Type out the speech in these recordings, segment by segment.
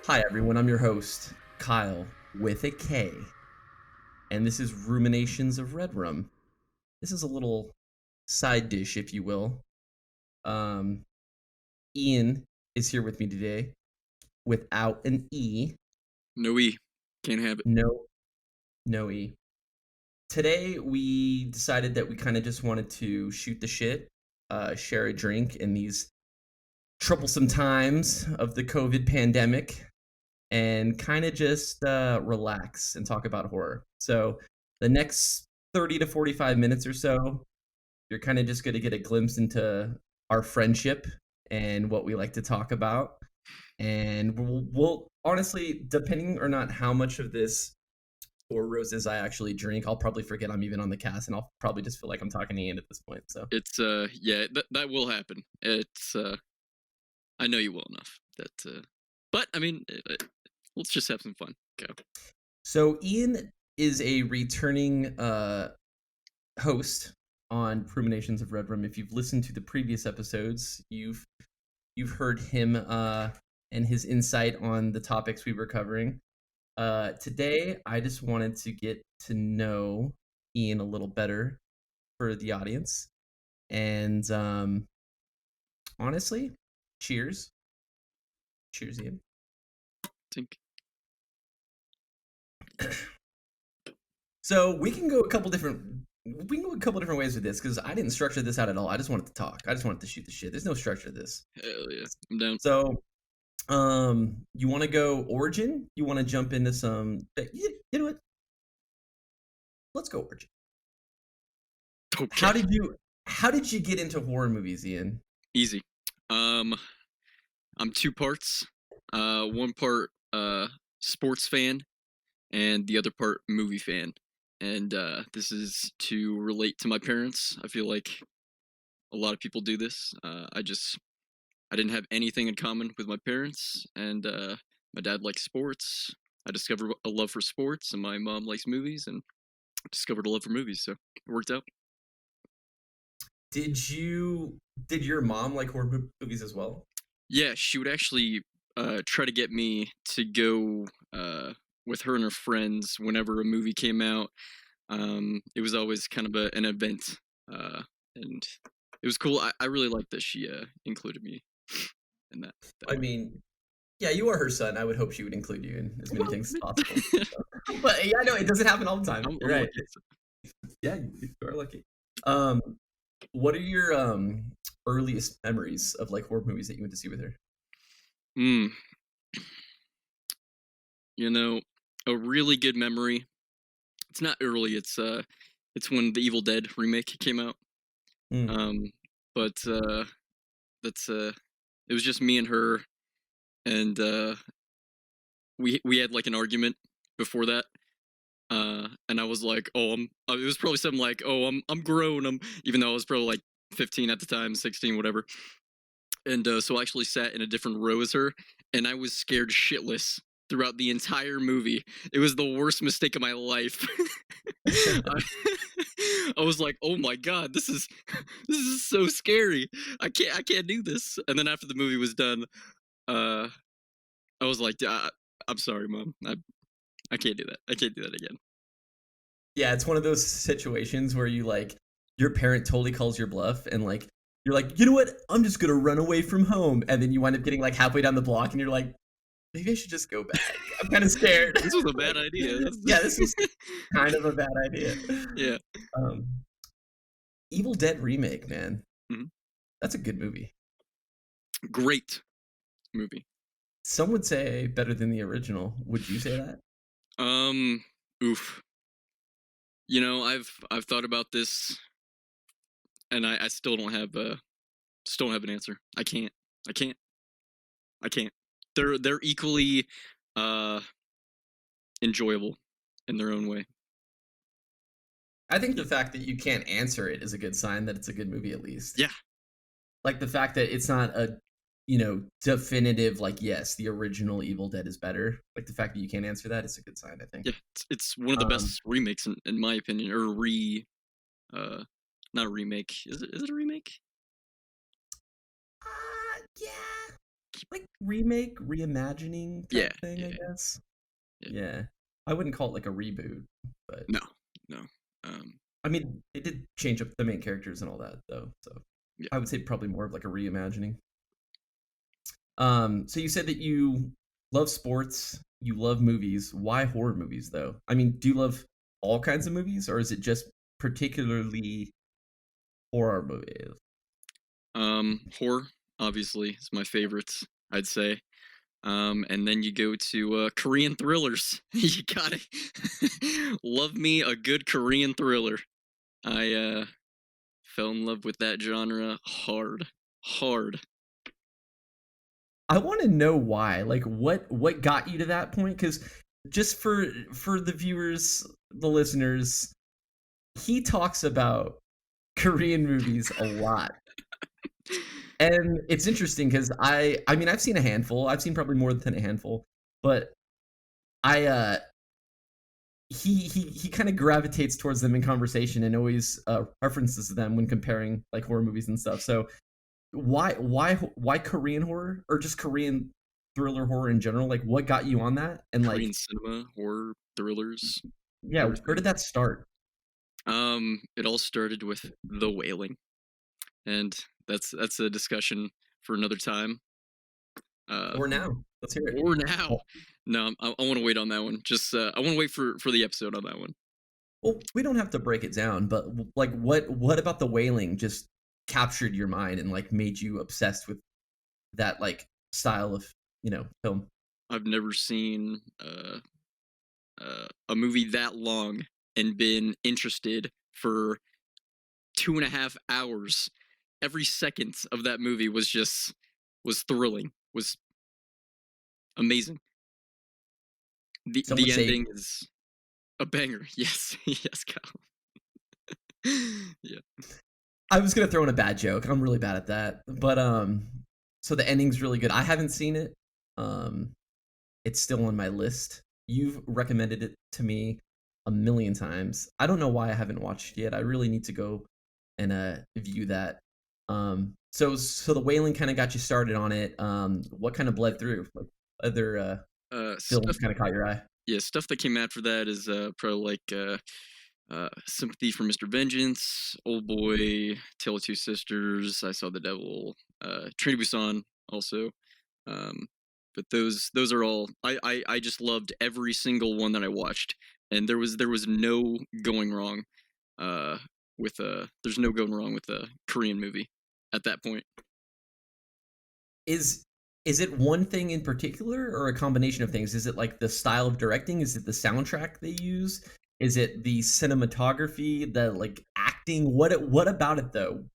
Hi, everyone. I'm your host, Kyle, with a K, and this is Ruminations of Redrum. This is a little side dish, if you will. Um, Ian is here with me today, without an E. No E. Can't have it. No E. Today, we decided that we kind of just wanted to shoot the shit, share a drink in these troublesome times of the COVID pandemic, and kind of just relax and talk about horror. So the next 30 to 45 minutes or so, you're kind of just going to get a glimpse into our friendship and what we like to talk about. And we'll honestly, depending or not how much of this Four Roses I actually drink, I'll probably forget I'm even on the cast, and I'll probably just feel like I'm talking to Ian at this point. So It's that will happen. It's I know you well enough that but I mean let's just have some fun. Go. So Ian is a returning host on Ruminations of Redrum. If you've listened to the previous episodes, you've heard him and his insight on the topics we were covering. Today, I just wanted to get to know Ian a little better for the audience, and honestly, cheers, Ian. Think. So we can go a couple different ways with this because I didn't structure this out at all. I just wanted to talk. I just wanted to shoot the shit. There's no structure to this. Hell yeah, I'm down. So, you want to go origin? You want to jump into some? You know what? Let's go origin. Okay. How did you get into horror movies, Ian? Easy. I'm two parts. One part sports fan, and the other part movie fan. And this is to relate to my parents. I feel like a lot of people do this. I didn't have anything in common with my parents, and my dad likes sports. I discovered a love for sports, and my mom likes movies, and I discovered a love for movies, so it worked out. Did your mom like horror movies as well? Yeah, she would actually try to get me to go with her and her friends whenever a movie came out. It was always kind of an event, and it was cool. I really liked that she included me in that. I mean, yeah, you are her son. I would hope she would include you in as many things as possible. But yeah, I know it doesn't happen all the time. I'm right? lucky. Yeah, you are lucky. What are your earliest memories of like horror movies that you went to see with her? You know, a really good memory. It's not early. It's when the Evil Dead remake came out. But that's it was just me and her, and we had like an argument before that. And I was like, oh, it was probably something like, oh, I'm grown. Even though I was probably like 15 at the time, 16, whatever. And so I actually sat in a different row as her, and I was scared shitless throughout the entire movie. It was the worst mistake of my life. I was like, oh my god, this is so scary. I can't do this. And then after the movie was done, I was like, I'm sorry, Mom. I can't do that. I can't do that again. Yeah, it's one of those situations where you like your parent totally calls your bluff and like you're like, you know what? I'm just gonna run away from home, and then you wind up getting like halfway down the block, and you're like, maybe I should just go back. I'm kind of scared. This was a bad idea. Yeah, this was kind of a bad idea. Yeah. Evil Dead remake, man. Mm-hmm. That's a good movie. Great movie. Some would say better than the original. Would you say that? Oof. You know, I've thought about this, and I still don't have an answer. I can't. They're equally enjoyable in their own way. I think the fact that you can't answer it is a good sign that it's a good movie, at least. Yeah. Like the fact that it's not a, definitive, like, yes, the original Evil Dead is better. Like the fact that you can't answer that is a good sign, I think. Yeah, it's one of the best remakes in my opinion, or not a remake. Is it a remake? Yeah. like remake, reimagining Yeah, type thing, I yeah, guess. yeah. Yeah. I wouldn't call it like a reboot, but No, no. Um, I mean, they did change up the main characters and all that though. So yeah. I would say probably more of like a reimagining. So you said that you love sports, you love movies. Why horror movies though? I mean, do you love all kinds of movies or is it just particularly horror movies? Horror obviously is my favorites, I'd say. And then you go to Korean thrillers. You gotta love me a good Korean thriller. I fell in love with that genre hard, hard. I want to know why. Like what got you to that point cuz just for the viewers, the listeners, he talks about Korean movies a lot. And it's interesting cuz I mean I've seen a handful. I've seen probably more than a handful, but I he kind of gravitates towards them in conversation and always references them when comparing like horror movies and stuff. So why Korean horror or just Korean thriller horror in general? Like what got you on that? And like Korean cinema, horror, thrillers, yeah, where everything. did that start? It all started with The Wailing, and that's a discussion for another time. Uh, Or now? Let's hear it. or now. Well, No, I want to wait on that one. Just I want to wait for the episode on that one. well, we don't have to break it down, but like what about the wailing just captured your mind and like made you obsessed with that like style of, film? I've never seen a movie that long and been interested for 2.5 hours. Every second of that movie was thrilling, was amazing. Some would The say ending is a banger. Yes, yes, Kyle. Yeah, I was gonna throw in a bad joke. I'm really bad at that. But so the ending's really good. I haven't seen it. Um, it's still on my list. You've recommended it to me a million times. I don't know why I haven't watched it yet. I really need to go and view that. So the whaling kind of got you started on it. What kind of bled through? Like other films stuff. kind of caught your eye? Yeah, stuff that came after that is probably like Sympathy for Mr. Vengeance, Old Boy, Tale of Two Sisters, I Saw the Devil, Train to Busan also. Um, but those are all I just loved every single one that I watched, and there was no going wrong uh, with there's no going wrong with a Korean movie at that point. Is is it one thing in particular or a combination of things? Is it like the style of directing? Is it the soundtrack they use? Is it the cinematography, the like acting? What about it though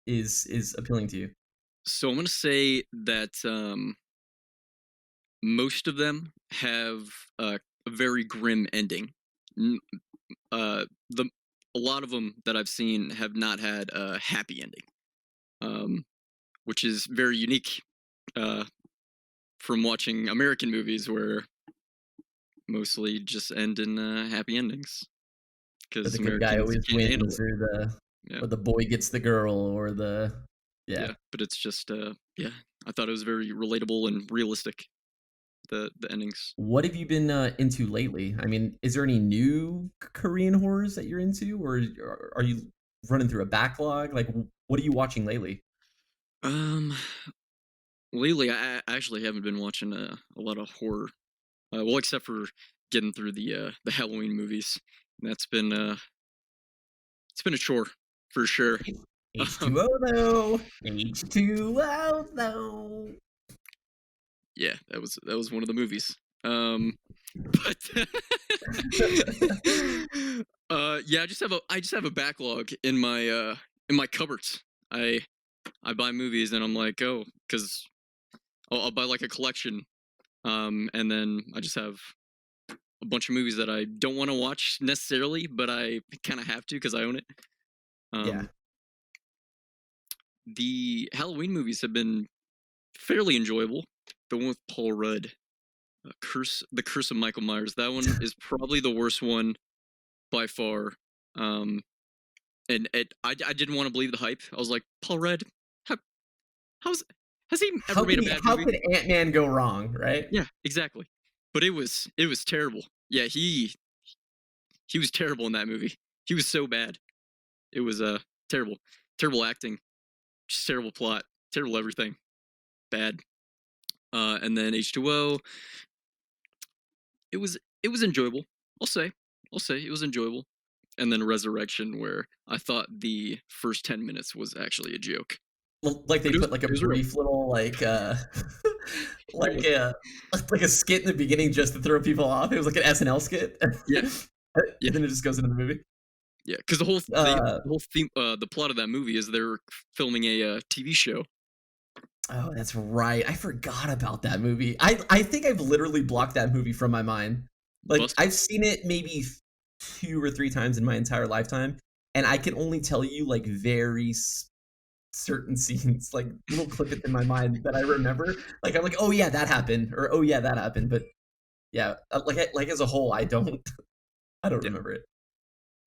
is appealing to you? So I'm gonna say that most of them have a very grim ending. The a lot of them that I've seen have not had a happy ending, um, which is very unique uh, from watching American movies where mostly just end in happy endings Or because the good guy Americans always can't handle wins, it. Yeah, or the boy gets the girl, or the yeah. yeah, but it's just yeah. I thought it was very relatable and realistic. The endings. What have you been into lately? I mean, is there any new Korean horrors that you're into, or are you running through a backlog? Like, what are you watching lately? Um, Lately I actually haven't been watching a lot of horror. Well, except for getting through the Halloween movies. And it's been a chore for sure. Um, H2O though. H2O though. yeah, that was one of the movies. But yeah, I just have a backlog in my cupboards. I buy movies and I'm like, oh, because I'll buy like a collection, and then I just have a bunch of movies that I don't want to watch necessarily, but I kind of have to because I own it. Yeah. Um, the Halloween movies have been fairly enjoyable. The one with Paul Rudd, The Curse of Michael Myers. That one is probably the worst one by far. Um, and I didn't want to believe the hype. I was like, Paul Rudd, how how's Has he ever made a bad How movie? could Ant-Man go wrong, right? Yeah, exactly. But it was terrible. Yeah, he was terrible in that movie. He was so bad. It was terrible. Terrible acting, just terrible plot, terrible everything. Bad. And then H2O, it was enjoyable. I'll say. I'll say it was enjoyable. And then Resurrection, where I thought the first 10 minutes was actually a joke. Well, like they But put like a it was real. brief little It like was. a like a skit in the beginning just to throw people off. It was like an SNL skit, Yeah, and yeah, then it just goes into the movie. yeah. Because Uh, the whole theme, the plot of that movie is they're filming a TV show. oh, that's right. I forgot about that movie. I think I've literally blocked that movie from my mind. Like Buster. I've seen it maybe 2 or 3 times in my entire lifetime, and I can only tell you like very certain scenes, like little clippets in my mind that I remember. Like I'm like, oh yeah, that happened, or oh yeah, that happened. But yeah, like as a whole, I don't I don't Yeah. remember it.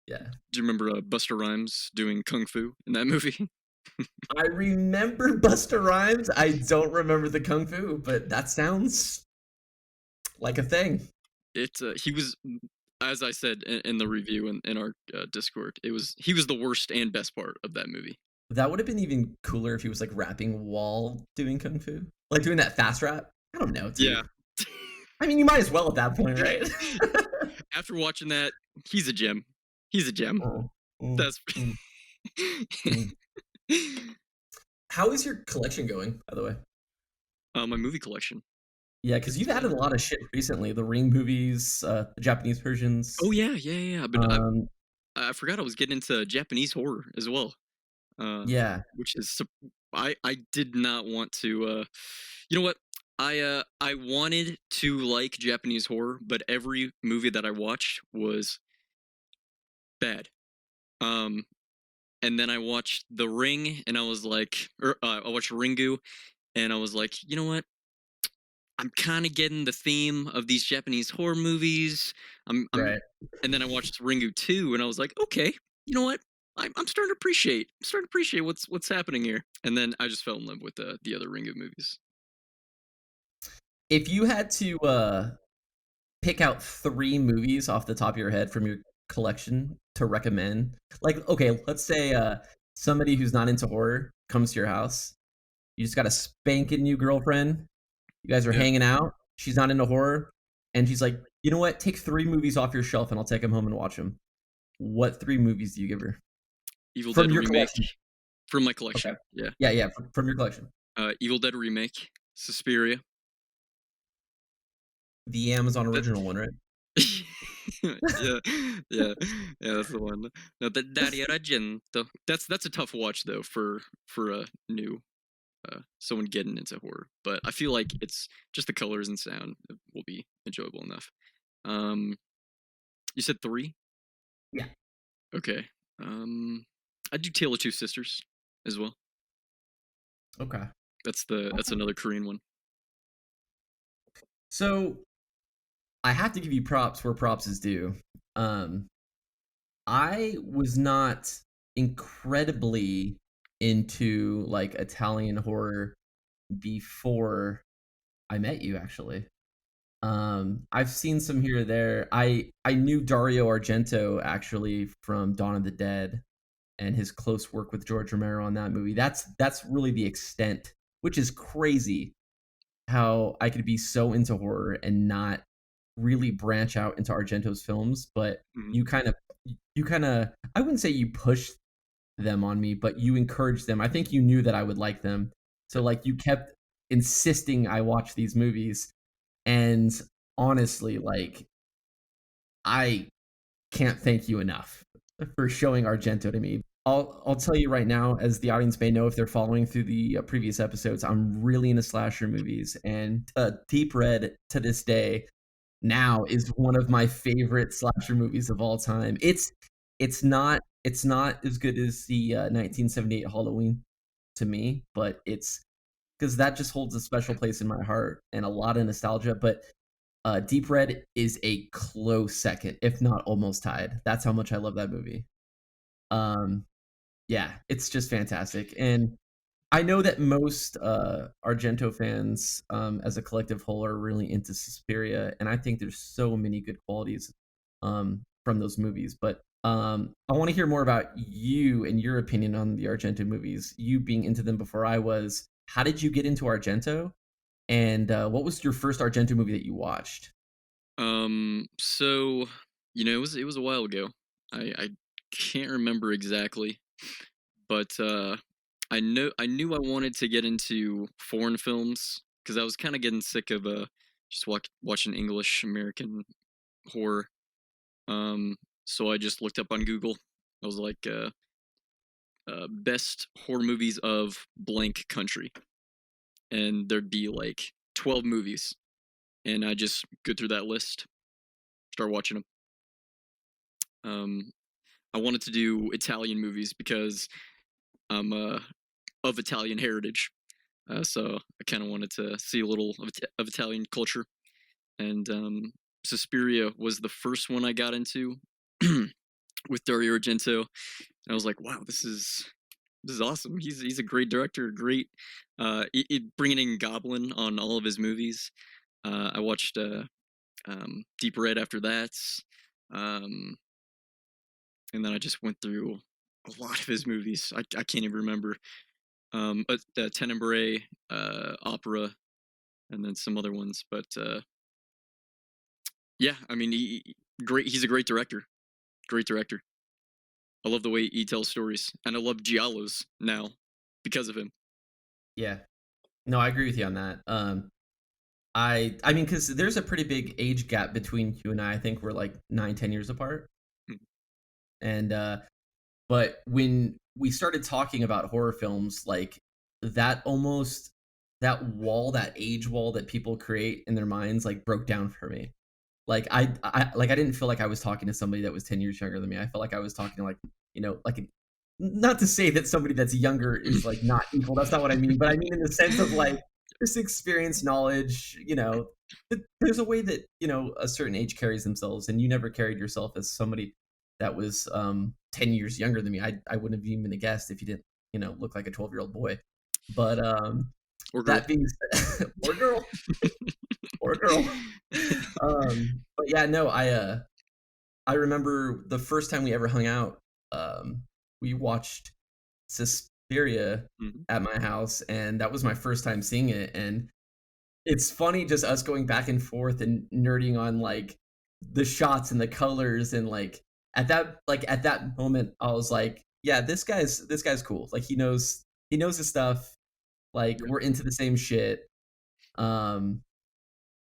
Yeah, Do you remember Buster Rhymes doing kung fu in that movie? I remember Buster Rhymes. I don't remember the kung fu, but that sounds like a thing. He was, as I said in the review in our Discord, he was the worst and best part of that movie. That would have been even cooler if he was like rapping while doing kung fu, like doing that fast rap. I don't know, Yeah. dude. I mean, you might as well at that point, right? After watching that, he's a gem. He's a gem. Oh, mm, That's mm, mm. How is your collection going, by the way? my movie collection. Yeah, because It's you've added a lot of shit recently. The Ring movies, the Japanese oh versions. yeah, yeah, yeah. But Um, I forgot I was getting into Japanese horror as well. Uh, yeah, which is I did not want to. You know what? I wanted to like Japanese horror, but every movie that I watched was bad. Um, and then I watched The Ring, and I was like, I watched Ringu, and I was like, you know what? I'm kind of getting the theme of these Japanese horror movies. I'm, right. and then I watched Ringu 2, and I was like, okay, you know what? I'm starting to appreciate. I'm starting to appreciate what's happening here. And then I just fell in love with the other Ringu movies. If you had to pick out 3 movies off the top of your head from your collection to recommend, like, okay, let's say somebody who's not into horror comes to your house. You just got a spanking new girlfriend. You guys are Yeah, hanging out. She's not into horror, and she's like, you know what? Take 3 movies off your shelf, and I'll take them home and watch them. What 3 movies do you give her Evil from Dead your remake collection? from my Okay. collection. Yeah, Yeah, yeah, from your collection. Evil Dead remake, Suspiria. The Amazon That original one, right? yeah, yeah, yeah. That's the one. No, the Dario Argento. That's a tough watch though for a new someone getting into horror. But I feel like it's just the colors and sound will be enjoyable enough. Um, you said 3. Yeah. Okay. I do Tale of Two Sisters as well. Okay. That's another Korean one. So I have to give you props where props is due. Um, I was not incredibly into like Italian horror before I met you, actually. I've seen some here or there. I knew Dario Argento actually from Dawn of the Dead and his close work with George Romero on that movie. That's really the extent, which is crazy how I could be so into horror and not really branch out into Argento's films, but Mhm. you kind of I wouldn't say you pushed them on me, but you encouraged them. I think you knew that I would like them. So Yeah. like you kept insisting I watch these movies, and honestly, like I can't thank you enough for showing Argento to me. I'll tell you right now, as the audience may know if they're following through the previous episodes, I'm really into slasher movies, and Deep Red to this day now is one of my favorite slasher movies of all time. It's not as good as the 1978 Halloween to me, but it's because that just holds a special place in my heart and a lot of nostalgia. But Deep Red is a close second, if not almost tied. That's how much I love that movie. Um, yeah, it's just fantastic. And I know that most Argento fans, as a collective whole, are really into Suspiria, and I think there's so many good qualities from those movies. But I want to hear more about you and your opinion on the Argento movies. You being into them before I was. How did you get into Argento? And what was your first Argento movie that you watched? So it was a while ago. I can't remember exactly, but I knew I wanted to get into foreign films because I was kind of getting sick of just watching English American horror. Um, so I just looked up on Google. I was like, best horror movies of blank country, and there'd be like 12 movies, and I just go through that list, start watching them. Um, I wanted to do Italian movies because I'm of Italian heritage, so I kind of wanted to see a little of Italian culture. And Suspiria was the first one I got into with Dario Argento. And I was like, wow, this is awesome. He's a great director. Great, bringing in Goblin on all of his movies. I watched Deep Red after that, um, and then I just went through a lot of his movies. I can't even remember. But Tenebrae, Opera, and then some other ones. But yeah, I mean, great. He's a great director. Great director. I love the way he tells stories, and I love giallos now because of him. Yeah, no, I agree with you on that. I mean, because there's a pretty big age gap between you and I. I think we're like 9, 10 years apart. Hmm. And but when we started talking about horror films, like that almost that age wall that people create in their minds, like broke down for me. Like I didn't feel like I was talking to somebody that was 10 years younger than me. I felt like I was talking to, like, not to say that somebody that's younger is like not equal. That's not what I mean. But I mean in the sense of like just experience, knowledge. There's a way that a certain age carries themselves, and you never carried yourself as somebody that was 10 years younger than me. I wouldn't have even guessed if you didn't look like a 12-year-old boy. But Or girl. that being said, or girl, or girl. But yeah, no, I remember the first time we ever hung out. We watched Suspiria Mhm. at my house, and that was my first time seeing it. And it's funny just us going back and forth and nerding on like the shots and the colors, and like at that moment I was like, yeah, this guy's cool. Like he knows his stuff. Like Yeah. we're into the same shit. Um,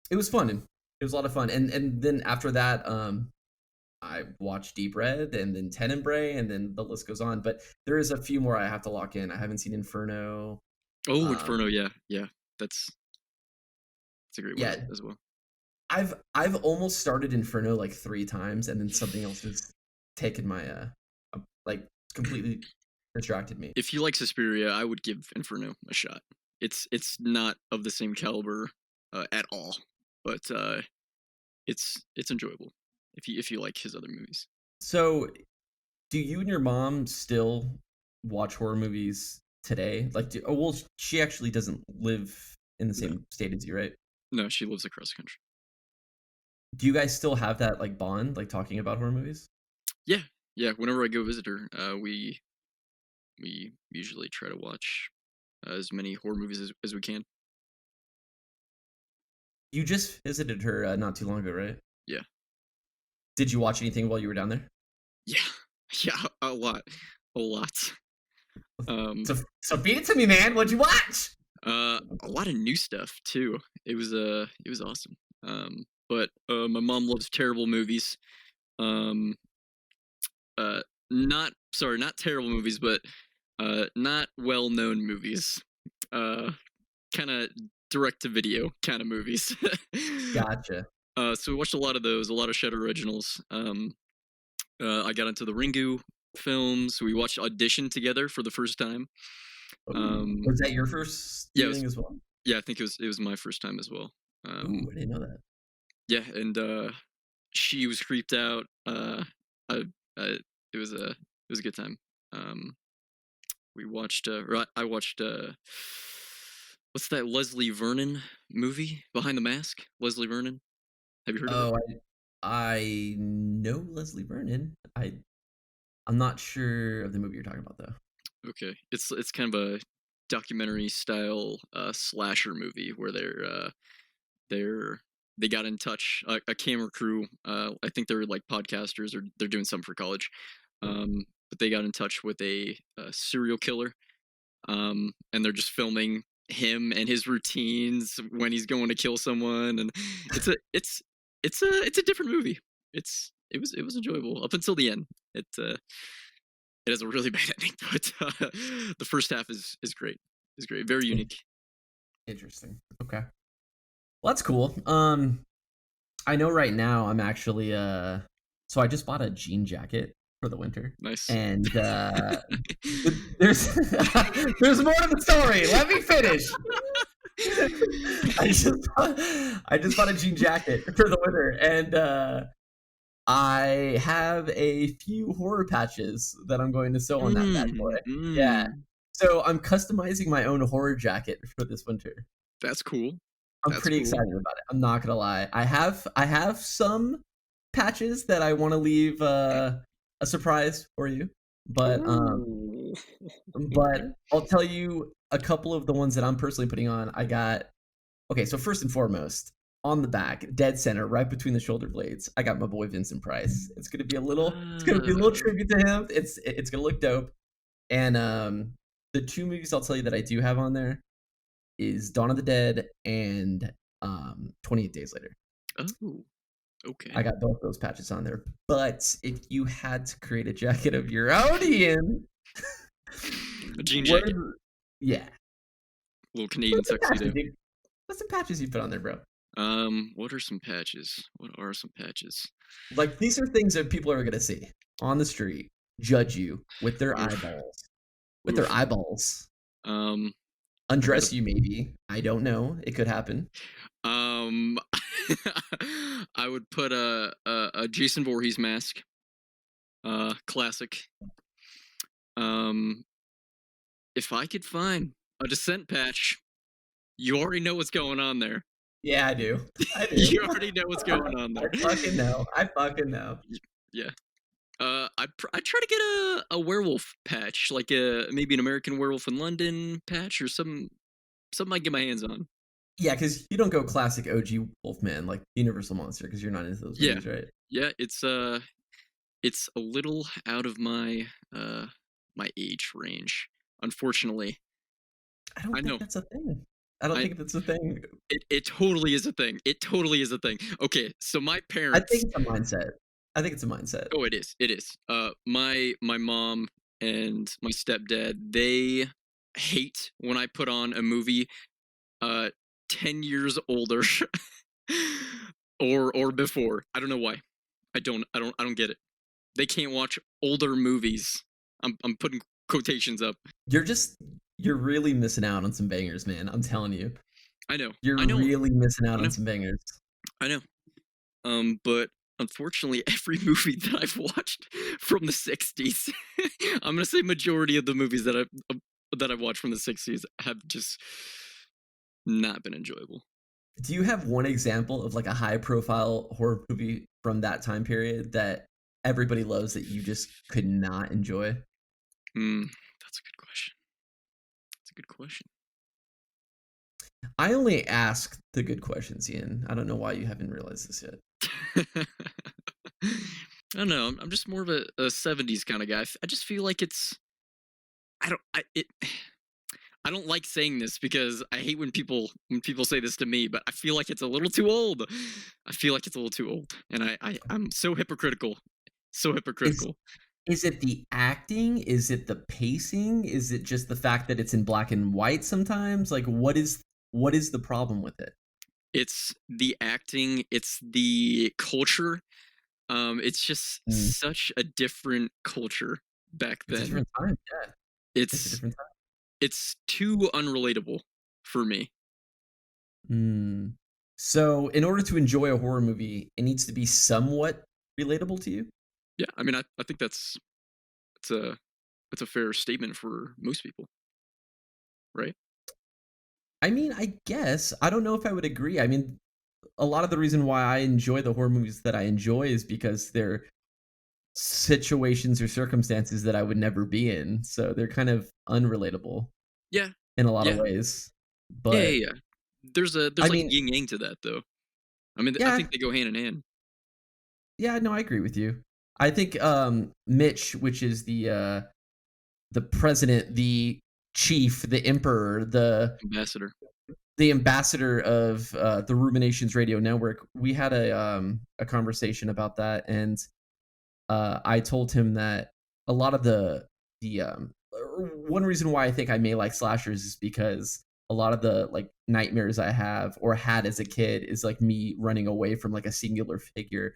it was fun. It was a lot of fun. And then after that, I watched Deep Red and then Tenebrae, and then the list goes on. But there is a few more I have to lock in. I haven't seen Inferno. Oh, Inferno. Um, Yeah, yeah. That's a great one yeah, as well. I've almost started Inferno like 3 times, and then something else has taken my like completely distracted me. If you like Suspiria, I would give Inferno a shot. It's not of the same caliber at all, but it's enjoyable if you like his other movies. So, do you and your mom still watch horror movies today? Like, well, she actually doesn't live in the No, same state as you, right? no, she lives across the country. Do you guys still have that like bond, like talking about horror movies? Yeah, yeah. Whenever I go visit her, we usually try to watch as many horror movies as we can. You just visited her not too long ago, right? Yeah, Did you watch anything while you were down there? yeah, yeah. A lot. Um, So beat it to me, man. What'd you watch? a lot of new stuff too. It was awesome. But my mom loves terrible movies. Um, uh, not terrible movies, but not well known movies. Uh, kind of direct to video kind of movies. Gotcha. So we watched a lot of those, a lot of Shutter originals. I got into the Ringu films. We watched Audition together for the first time. Ooh, Um, was that your first yeah, viewing as well? yeah, I think it was my first time as well. Ooh, I didn't know that. Yeah, and she was creeped out. I, it was a good time. Um, We watched. I watched. What's that Leslie Vernon movie? Behind the Mask. Leslie Vernon. Have you heard of it? Oh, I know Leslie Vernon. I'm not sure of the movie you're talking about though. Okay, it's kind of a documentary style slasher movie where they're they got in touch, a camera crew. I think they're like podcasters, or they're doing something for college. But they got in touch with a serial killer, and they're just filming him and his routines when he's going to kill someone, and it's a it's it's a different movie. It was enjoyable up until the end. It has a really bad ending, but the first half is great. Is great, very unique. Interesting. Okay. Well, that's cool. I know right now I'm actually so I just bought a jean jacket for the winter. Nice. And there's there's more to the story. Let me finish. I just bought a jean jacket for the winter, and I have a few horror patches that I'm going to sew on that bad boy. Yeah. So I'm customizing my own horror jacket for this winter. That's cool. I'm That's pretty cool. excited about it. I'm not gonna lie. I have some patches that I want to leave a surprise for you, but Ooh. Okay. I'll tell you a couple of the ones that I'm personally putting on. I got okay. So first and foremost, on the back, dead center, right between the shoulder blades, I got my boy Vincent Price. It's gonna be a little tribute to him. It's gonna look dope. And the two movies I'll tell you that I do have on there is Dawn of the Dead and 28 Days Later. Oh, okay. I got both those patches on there. But if you had to create a jacket of your own, Ian, a jean jacket. Yeah. Little Canadian tuxedo. What's some patches you put on there, bro? What are some patches? What are some patches? Like, these are things that people are gonna see on the street, judge you with their eyeballs. With their eyeballs. Undress you, maybe. I don't know. It could happen. I would put a Jason Voorhees mask. Classic. If I could find a Descent patch, you already know what's going on there. Yeah, I do. You already know what's going on there. I fucking know. Yeah. I try to get a werewolf patch, like maybe an American Werewolf in London patch, or something I get my hands on. Yeah, because you don't go classic OG Wolfman like Universal Monster, because you're not into those movies, right? Yeah, it's a little out of my my age range, unfortunately. I don't think that's a thing. I don't think that's a thing. It totally is a thing. It totally is a thing. Okay, so my parents. I think it's a mindset. Oh, it is. It is. My mom and my stepdad, they hate when I put on a movie 10 years older or before. I don't know why. I don't get it. They can't watch older movies. I'm putting quotations up. You're really missing out on some bangers, man. I'm telling you. I know. You're really missing out on some bangers. I know. But unfortunately, every movie that I've watched from the 60s, I'm gonna say majority of the movies that I've watched from the 60s have just not been enjoyable. Do you have one example of like a high profile horror movie from that time period that everybody loves that you just could not enjoy? That's a good question. That's a good question. I only ask the good questions, Ian. I don't know why you haven't realized this yet. I don't know. I'm just more of a 70s kind of guy. I just feel like it's. I don't like saying this because I hate when people say this to me, but I feel like it's a little too old. I feel like it's a little too old, and I'm so hypocritical. So hypocritical. Is it the acting? Is it the pacing? Is it just the fact that it's in black and white sometimes? Like, what is the problem with it? It's the acting. It's the culture. It's just such a different culture back then. It's a different time, yeah. It's a different time. It's too unrelatable for me. So, in order to enjoy a horror movie, it needs to be somewhat relatable to you? Yeah, I mean, I think that's a a fair statement for most people, right? I mean, I guess I don't know if I would agree. I mean, a lot of the reason why I enjoy the horror movies that I enjoy is because they're situations or circumstances that I would never be in. So they're kind of unrelatable Yeah, in a lot of yeah, ways. yeah, But yeah, yeah. There's I like mean, yin yang to that though. I mean, I yeah, think they go hand in hand. yeah, no, I agree with you. I think Mitch, which is the president, the chief, the emperor, Ambassador. the ambassador of the Ruminations Radio Network, we had a conversation about that, and I told him that a lot of the one reason why I think I may like slashers is because a lot of the like nightmares I have or had as a kid is like me running away from like a singular figure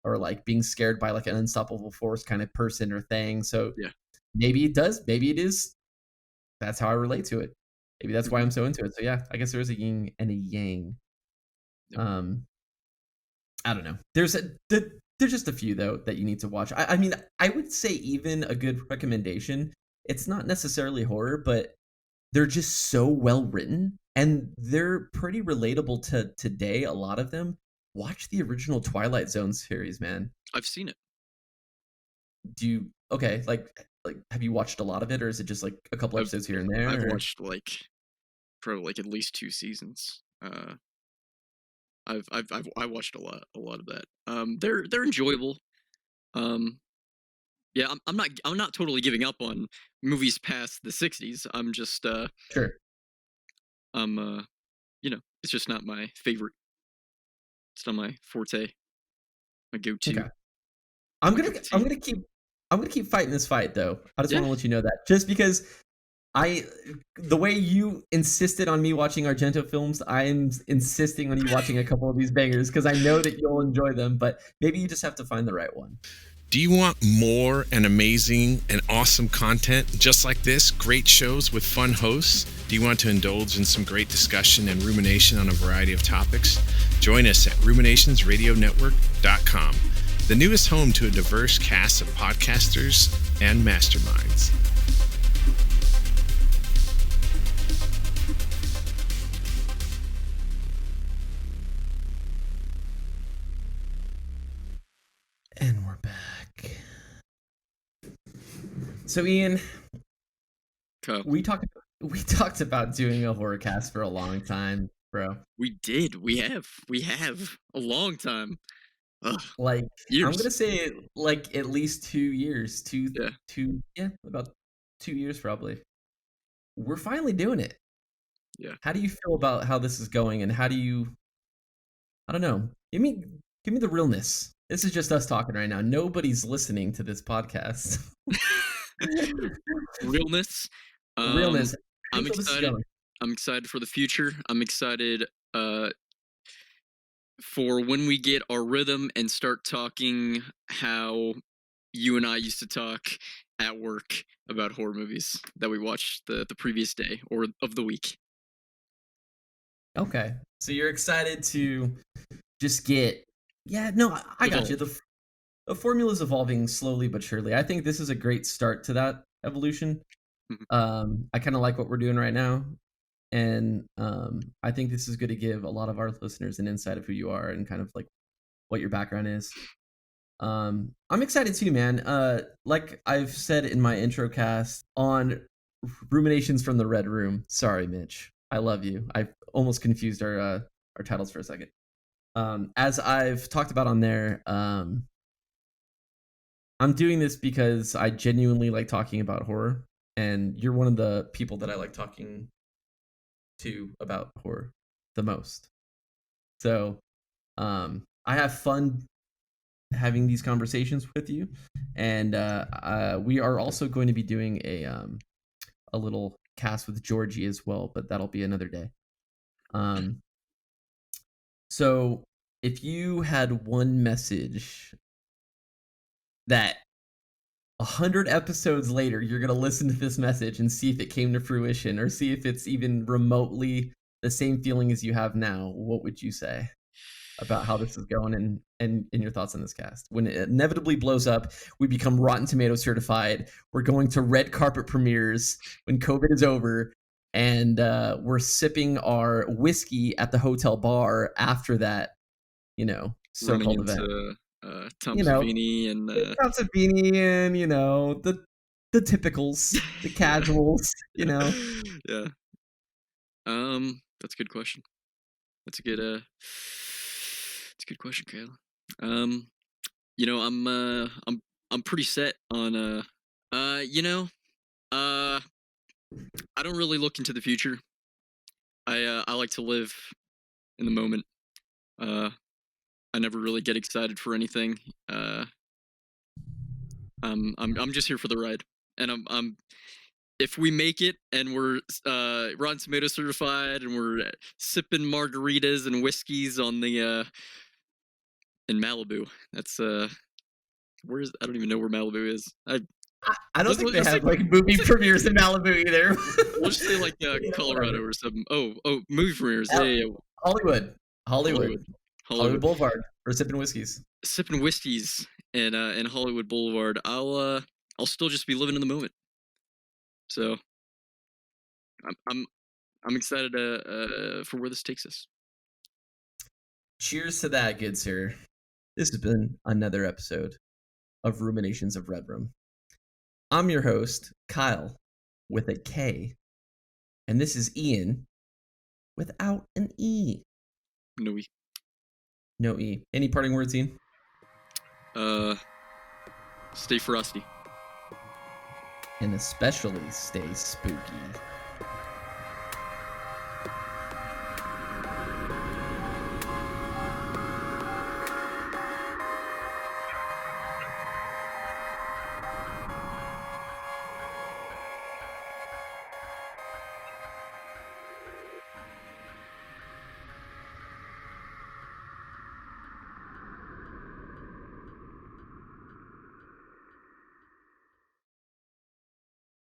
or like being scared by like an unstoppable force kind of person or thing. So Yeah. maybe it does, maybe it is. That's how I relate to it. Maybe that's why Hmm. I'm so into it. So yeah, I guess there is a yin and a yang. Yep. Um, I don't know. There's just a few though that you need to watch. I mean, I would say even a good recommendation. It's not necessarily horror, but they're just so well written and they're pretty relatable to today. A lot of them. Watch the original Twilight Zone series, man. I've seen it. Do you okay? Like have you watched a lot of it, or is it just like a couple I've episodes here and I've there? Or? watched like probably like at least 2 seasons. I watched a lot of that. They're enjoyable. Um, yeah, I'm not totally giving up on movies past the '60s. I'm just Sure. I'm it's just not my favorite. It's not my forte. My Okay. go-to. I'm My gonna cup of I'm tea. gonna keep I'm gonna keep fighting this fight though. I just Yeah. want to let you know that just because I the way you insisted on me watching Argento films, I'm insisting on you watching a couple of these bangers because I know that you'll enjoy them, but maybe you just have to find the right one. Do you want more and amazing and awesome content just like this? Great shows with fun hosts? Do you want to indulge in some great discussion and rumination on a variety of topics? Join us at ruminationsradionetwork.com, the newest home to a diverse cast of podcasters and masterminds. And we're back. So Ian, Kyle, we talked about doing a horror cast for a long time, bro. we did. We have a long time. Ugh, Like I'm gonna years. say like at least 2 years, Yeah, yeah, about 2 years probably. We're finally doing it. yeah. How do you feel about how this is going, and how do you? I don't know. Give me the realness. This is just us talking right now. Nobody's listening to this podcast. Realness. Um, Realness. How do you I'm feel this is excited. going? I'm excited for the future. I'm excited for when we get our rhythm and start talking how you and I used to talk at work about horror movies that we watched the previous day or of the week. Okay, so you're excited to just get. Yeah, no, I got you. Evolve. The formula's evolving slowly but surely. I think this is a great start to that evolution. Mhm. I kind of like what we're doing right now, and I think this is going to give a lot of our listeners an insight of who you are and kind of like what your background is. I'm excited too, man. Like I've said in my intro cast on Ruminations from the Red Room. Sorry, Mitch. I love you. I almost confused our titles for a second. As I've talked about on there, I'm doing this because I genuinely like talking about horror, and you're one of the people that I like talking to about horror the most. So, I have fun having these conversations with you, and we are also going to be doing a little cast with Georgie as well, but that'll be another day. Um, so if you had one message that 100 episodes later you're gonna listen to this message and see if it came to fruition or see if it's even remotely the same feeling as you have now, what would you say? about how this is going and your thoughts on this cast. When it inevitably blows up, we become Rotten Tomato certified. We're going to red carpet premieres when COVID is over, and we're sipping our whiskey at the hotel bar after that, so-called event. Tom Savini and Tom Savini and the typicals, the casuals, Yeah. That's a good question. That's a good question, Kayla. I'm pretty set on I don't really look into the future. I like to live in the moment. I never really get excited for anything. I'm just here for the ride, and I'm if we make it and we're Rotten Tomato certified and we're sipping margaritas and whiskeys on the in Malibu. That's I don't even know where Malibu is. I don't think they have like movie premieres in Malibu either. We'll just say like Colorado or something. Oh, movie premieres. Yeah. Hollywood Boulevard for sipping whiskeys. Sipping whiskeys and Hollywood Boulevard. I'll still just be living in the moment. So I'm excited for where this takes us. Cheers to that, good sir. This has been another episode of Ruminations of Redrum. I'm your host, Kyle, with a K, and this is Ian without an E. No E. No E. Any parting words, Ian? Stay frosty. And especially stay spooky.